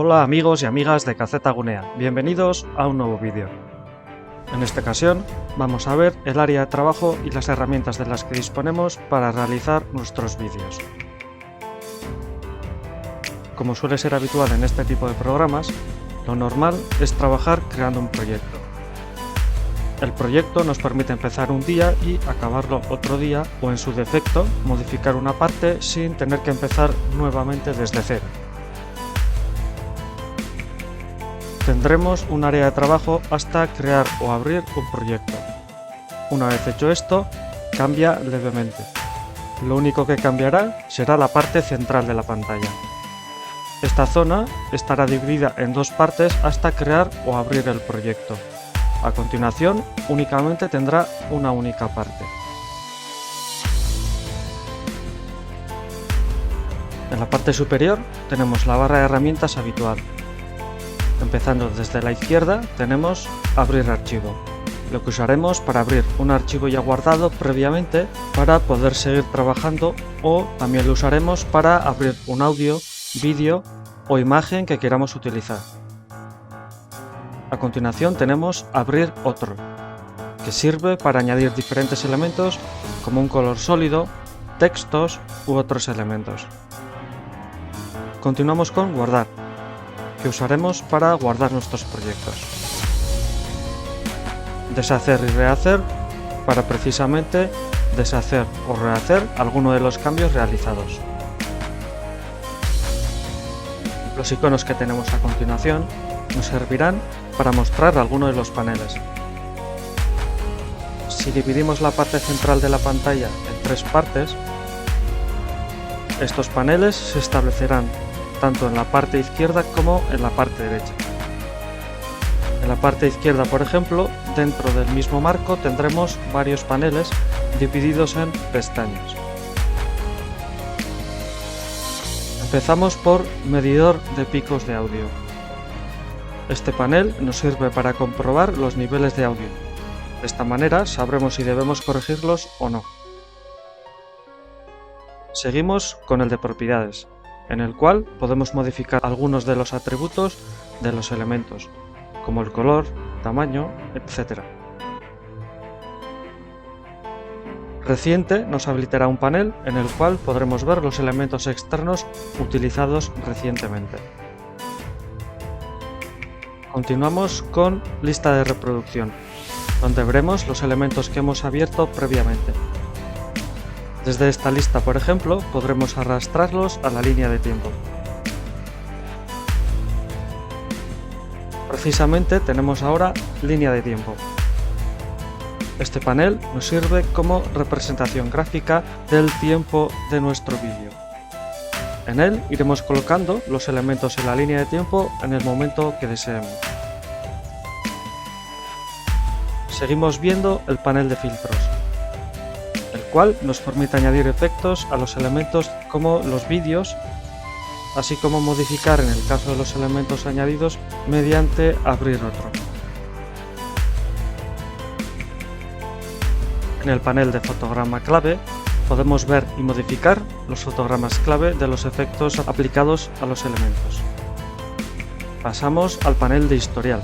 Hola amigos y amigas de Kazeta Gunea, bienvenidos a un nuevo vídeo. En esta ocasión vamos a ver el área de trabajo y las herramientas de las que disponemos para realizar nuestros vídeos. Como suele ser habitual en este tipo de programas, lo normal es trabajar creando un proyecto. El proyecto nos permite empezar un día y acabarlo otro día o, en su defecto, modificar una parte sin tener que empezar nuevamente desde cero. Tendremos un área de trabajo hasta crear o abrir un proyecto. Una vez hecho esto, cambia levemente. Lo único que cambiará será la parte central de la pantalla. Esta zona estará dividida en dos partes hasta crear o abrir el proyecto. A continuación, únicamente tendrá una única parte. En la parte superior tenemos la barra de herramientas habitual. Empezando desde la izquierda tenemos Abrir archivo, lo que usaremos para abrir un archivo ya guardado previamente para poder seguir trabajando, o también lo usaremos para abrir un audio, vídeo o imagen que queramos utilizar. A continuación tenemos Abrir otro, que sirve para añadir diferentes elementos como un color sólido, textos u otros elementos. Continuamos con Guardar, que usaremos para guardar nuestros proyectos. Deshacer y rehacer, para precisamente deshacer o rehacer alguno de los cambios realizados. Los iconos que tenemos a continuación nos servirán para mostrar alguno de los paneles. Si dividimos la parte central de la pantalla en tres partes, estos paneles se establecerán tanto en la parte izquierda como en la parte derecha. En la parte izquierda, por ejemplo, dentro del mismo marco tendremos varios paneles divididos en pestañas. Empezamos por Medidor de picos de audio. Este panel nos sirve para comprobar los niveles de audio. De esta manera sabremos si debemos corregirlos o no. Seguimos con el de propiedades, en el cual podemos modificar algunos de los atributos de los elementos, como el color, tamaño, etc. Reciente nos habilitará un panel en el cual podremos ver los elementos externos utilizados recientemente. Continuamos con Lista de reproducción, donde veremos los elementos que hemos abierto previamente. Desde esta lista, por ejemplo, podremos arrastrarlos a la línea de tiempo. Precisamente tenemos ahora línea de tiempo. Este panel nos sirve como representación gráfica del tiempo de nuestro vídeo. En él iremos colocando los elementos en la línea de tiempo en el momento que deseemos. Seguimos viendo el panel de filtros, el cual nos permite añadir efectos a los elementos como los vídeos, así como modificar en el caso de los elementos añadidos mediante Abrir otro. En el panel de fotograma clave podemos ver y modificar los fotogramas clave de los efectos aplicados a los elementos. Pasamos al panel de historial,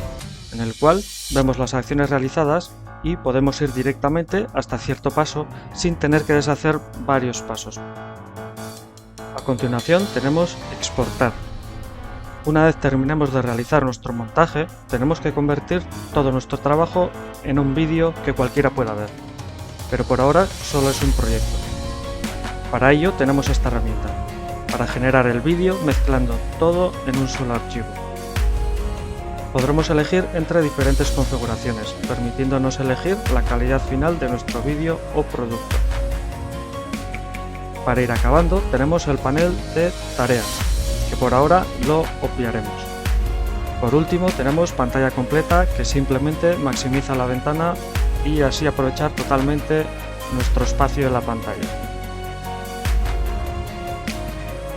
en el cual vemos las acciones realizadas y podemos ir directamente hasta cierto paso sin tener que deshacer varios pasos. A continuación tenemos Exportar. Una vez terminemos de realizar nuestro montaje, tenemos que convertir todo nuestro trabajo en un vídeo que cualquiera pueda ver, pero por ahora solo es un proyecto. Para ello tenemos esta herramienta, para generar el vídeo mezclando todo en un solo archivo. Podremos elegir entre diferentes configuraciones, permitiéndonos elegir la calidad final de nuestro vídeo o producto. Para ir acabando tenemos el panel de tareas, que por ahora lo obviaremos. Por último tenemos pantalla completa, que simplemente maximiza la ventana y así aprovechar totalmente nuestro espacio en la pantalla.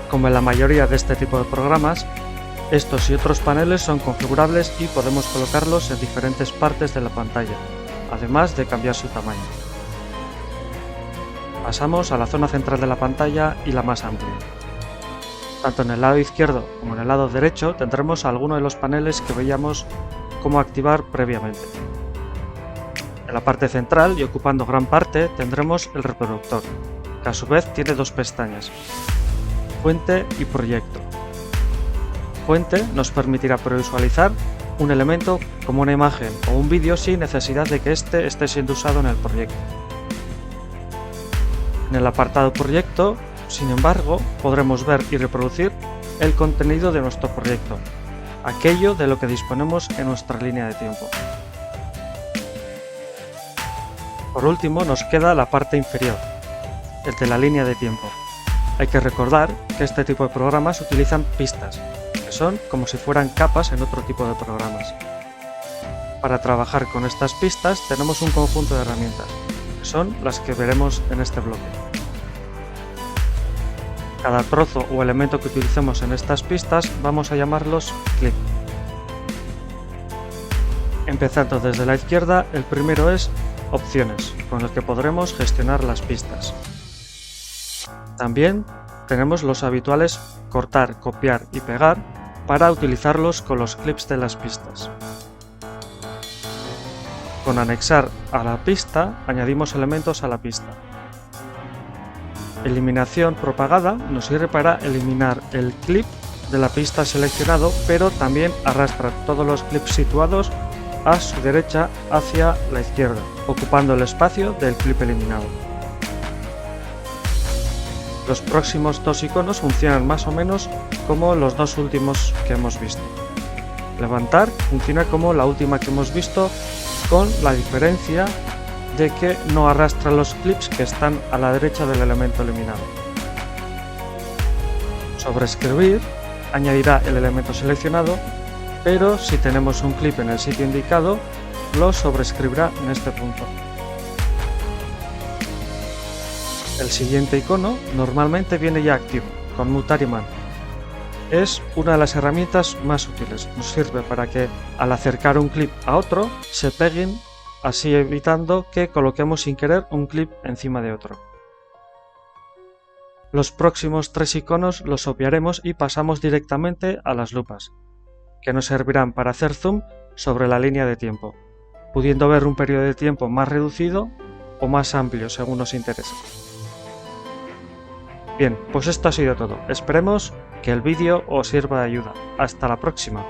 Como en la mayoría de este tipo de programas, estos y otros paneles son configurables y podemos colocarlos en diferentes partes de la pantalla, además de cambiar su tamaño. Pasamos a la zona central de la pantalla y la más amplia. Tanto en el lado izquierdo como en el lado derecho tendremos algunos de los paneles que veíamos cómo activar previamente. En la parte central y ocupando gran parte tendremos el reproductor, que a su vez tiene dos pestañas, Fuente y Proyecto. Fuente nos permitirá previsualizar un elemento como una imagen o un vídeo sin necesidad de que éste esté siendo usado en el proyecto. En el apartado Proyecto, sin embargo, podremos ver y reproducir el contenido de nuestro proyecto, aquello de lo que disponemos en nuestra línea de tiempo. Por último, nos queda la parte inferior, el de la línea de tiempo. Hay que recordar que este tipo de programas utilizan pistas, que son como si fueran capas en otro tipo de programas. Para trabajar con estas pistas tenemos un conjunto de herramientas, que son las que veremos en este bloque. Cada trozo o elemento que utilicemos en estas pistas vamos a llamarlos clip. Empezando desde la izquierda, el primero es Opciones, con el que podremos gestionar las pistas. También tenemos los habituales cortar, copiar y pegar para utilizarlos con los clips de las pistas. Con anexar a la pista añadimos elementos a la pista. Eliminación propagada nos sirve para eliminar el clip de la pista seleccionado, pero también arrastra todos los clips situados a su derecha hacia la izquierda, ocupando el espacio del clip eliminado. Los próximos dos iconos funcionan más o menos como los dos últimos que hemos visto. Levantar funciona como la última que hemos visto, con la diferencia de que no arrastra los clips que están a la derecha del elemento eliminado. Sobreescribir añadirá el elemento seleccionado, pero si tenemos un clip en el sitio indicado, lo sobreescribirá en este punto. El siguiente icono normalmente viene ya activo, con Mutar Imán. Es una de las herramientas más útiles, nos sirve para que al acercar un clip a otro se peguen, así evitando que coloquemos sin querer un clip encima de otro. Los próximos tres iconos los obviaremos y pasamos directamente a las lupas, que nos servirán para hacer zoom sobre la línea de tiempo, pudiendo ver un periodo de tiempo más reducido o más amplio según nos interese. Bien, pues esto ha sido todo. Esperemos que el vídeo os sirva de ayuda. Hasta la próxima.